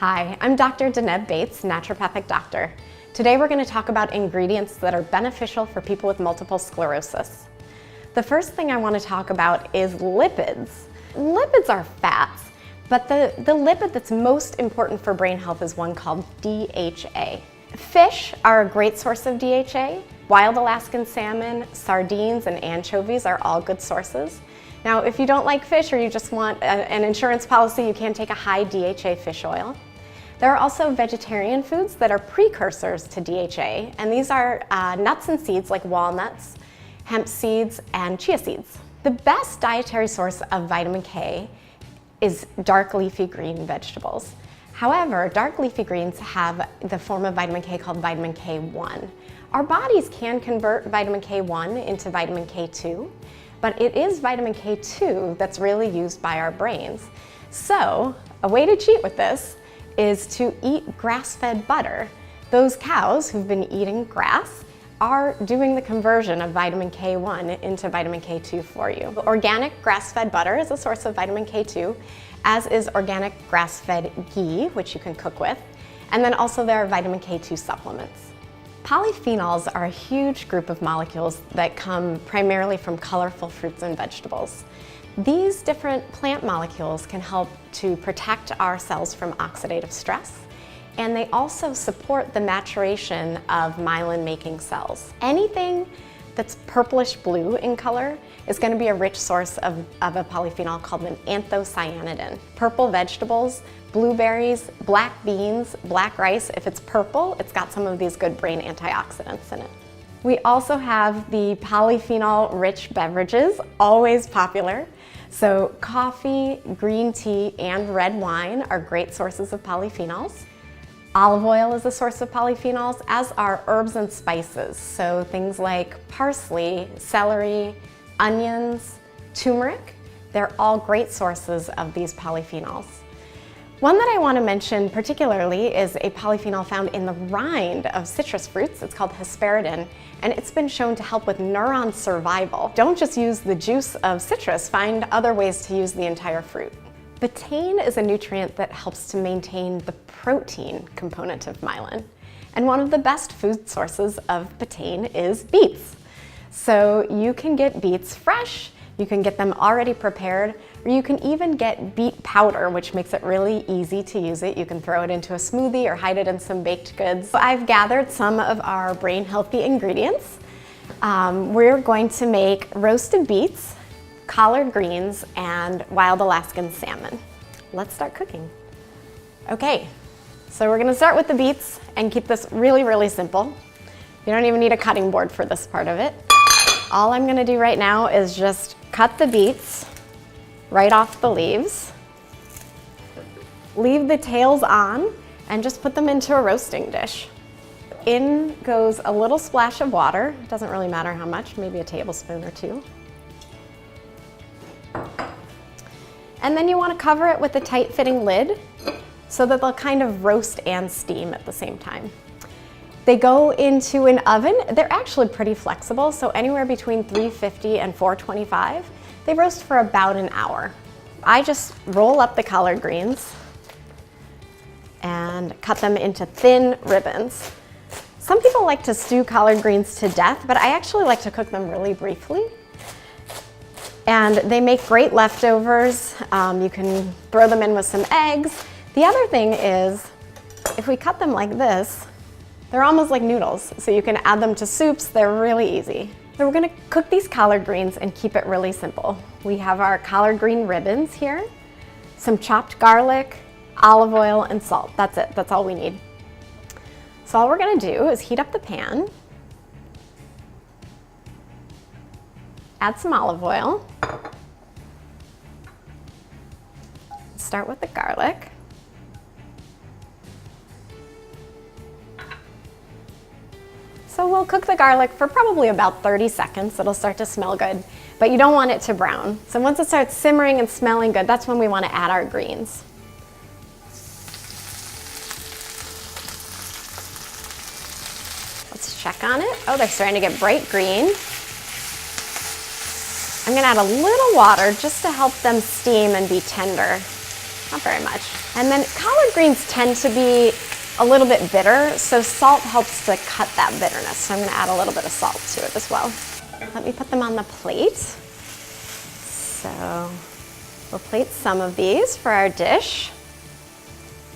Hi, I'm Dr. Deneb Bates, naturopathic doctor. Today we're going to talk about ingredients that are beneficial for people with multiple sclerosis. The first thing I want to talk about is lipids. Lipids are fats, but the lipid that's most important for brain health is one called DHA. Fish are a great source of DHA. Wild Alaskan salmon, sardines, and anchovies are all good sources. Now, if you don't like fish or you just want an insurance policy, you can take a high DHA fish oil. There are also vegetarian foods that are precursors to DHA, and these are nuts and seeds like walnuts, hemp seeds, and chia seeds. The best dietary source of vitamin K is dark leafy green vegetables. However, dark leafy greens have the form of vitamin K called vitamin K1. Our bodies can convert vitamin K1 into vitamin K2, but it is vitamin K2 that's really used by our brains. So, a way to cheat with this is to eat grass-fed butter. Those cows who've been eating grass are doing the conversion of vitamin K1 into vitamin K2 for you. Organic grass-fed butter is a source of vitamin K2, as is organic grass-fed ghee, which you can cook with. And then also there are vitamin K2 supplements. Polyphenols are a huge group of molecules that come primarily from colorful fruits and vegetables. These different plant molecules can help to protect our cells from oxidative stress, and they also support the maturation of myelin-making cells. Anything that's purplish blue in color is going to be a rich source of a polyphenol called an anthocyanidin. Purple vegetables, blueberries, black beans, black rice, if it's purple, it's got some of these good brain antioxidants in it. We also have the polyphenol-rich beverages, always popular. So coffee, green tea, and red wine are great sources of polyphenols. Olive oil is a source of polyphenols, as are herbs and spices. So things like parsley, celery, onions, turmeric, they're all great sources of these polyphenols. One that I want to mention particularly is a polyphenol found in the rind of citrus fruits. It's called hesperidin, and it's been shown to help with neuron survival. Don't just use the juice of citrus, find other ways to use the entire fruit. Betaine is a nutrient that helps to maintain the protein component of myelin. And one of the best food sources of betaine is beets. So you can get beets fresh, you can get them already prepared, or you can even get beet powder, which makes it really easy to use it. You can throw it into a smoothie or hide it in some baked goods. So I've gathered some of our brain healthy ingredients. We're going to make roasted beets, collard greens, and wild Alaskan salmon. Let's start cooking. Okay, so we're gonna start with the beets and keep this really, really simple. You don't even need a cutting board for this part of it. All I'm gonna do right now is just cut the beets right off the leaves. Leave the tails on and just put them into a roasting dish. In goes a little splash of water. It doesn't really matter how much, maybe a tablespoon or two. And then you want to cover it with a tight-fitting lid so that they'll kind of roast and steam at the same time. They go into an oven. They're actually pretty flexible, so anywhere between 350 and 425. They roast for about an hour. I just roll up the collard greens and cut them into thin ribbons. Some people like to stew collard greens to death, but I actually like to cook them really briefly. And they make great leftovers. You can throw them in with some eggs. The other thing is, if we cut them like this, they're almost like noodles. So you can add them to soups, they're really easy. So we're gonna cook these collard greens and keep it really simple. We have our collard green ribbons here, some chopped garlic, olive oil, and salt. That's it, that's all we need. So all we're gonna do is heat up the pan, add some olive oil, start with the garlic. So we'll cook the garlic for probably about 30 seconds. It'll start to smell good, but you don't want it to brown. So once it starts simmering and smelling good, that's when we want to add our greens. Let's check on it. Oh, they're starting to get bright green. I'm gonna add a little water just to help them steam and be tender. not very much. And then collard greens tend to be a little bit bitter, so salt helps to cut that bitterness. So I'm gonna add a little bit of salt to it as well. Let me put them on the plate. So we'll plate some of these for our dish.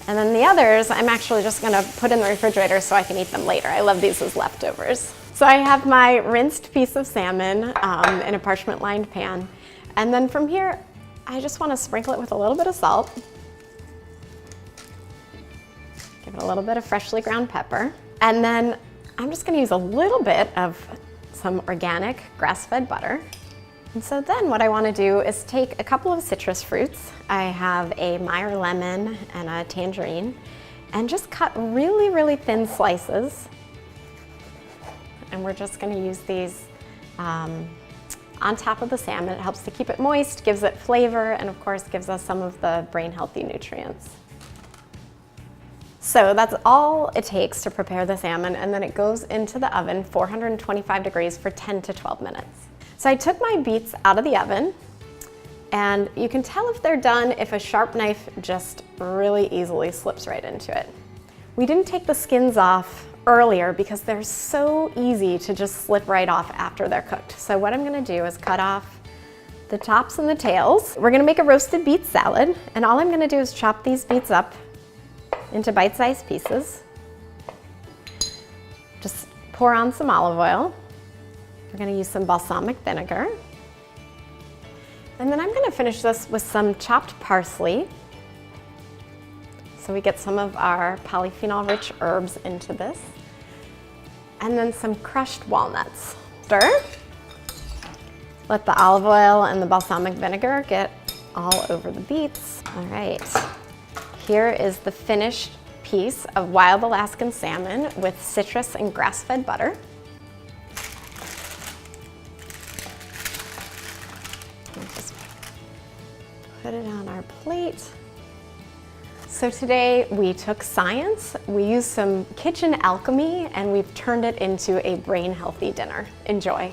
And then the others, I'm actually just gonna put in the refrigerator so I can eat them later. I love these as leftovers. So I have my rinsed piece of salmon in a parchment lined pan. And then from here, I just wanna sprinkle it with a little bit of salt. Give it a little bit of freshly ground pepper. And then I'm just gonna use a little bit of some organic grass-fed butter. And so then what I want to do is take a couple of citrus fruits. I have a Meyer lemon and a tangerine, and just cut really, really thin slices. And we're just going to use these on top of the salmon. It helps to keep it moist, gives it flavor, and of course gives us some of the brain-healthy nutrients. So that's all it takes to prepare the salmon, and then it goes into the oven, 425 degrees for 10 to 12 minutes. So I took my beets out of the oven, and you can tell if they're done if a sharp knife just really easily slips right into it. We didn't take the skins off earlier because they're so easy to just slip right off after they're cooked. So what I'm gonna do is cut off the tops and the tails. We're gonna make a roasted beet salad, and all I'm gonna do is chop these beets up into bite-sized pieces. Just pour on some olive oil. We're gonna use some balsamic vinegar. And then I'm gonna finish this with some chopped parsley. So we get some of our polyphenol-rich herbs into this. And then some crushed walnuts. Stir. Let the olive oil and the balsamic vinegar get all over the beets. All right, here is the finished piece of wild Alaskan salmon with citrus and grass-fed butter. Just put it on our plate. So today we took science, we used some kitchen alchemy, and we've turned it into a brain-healthy dinner. Enjoy.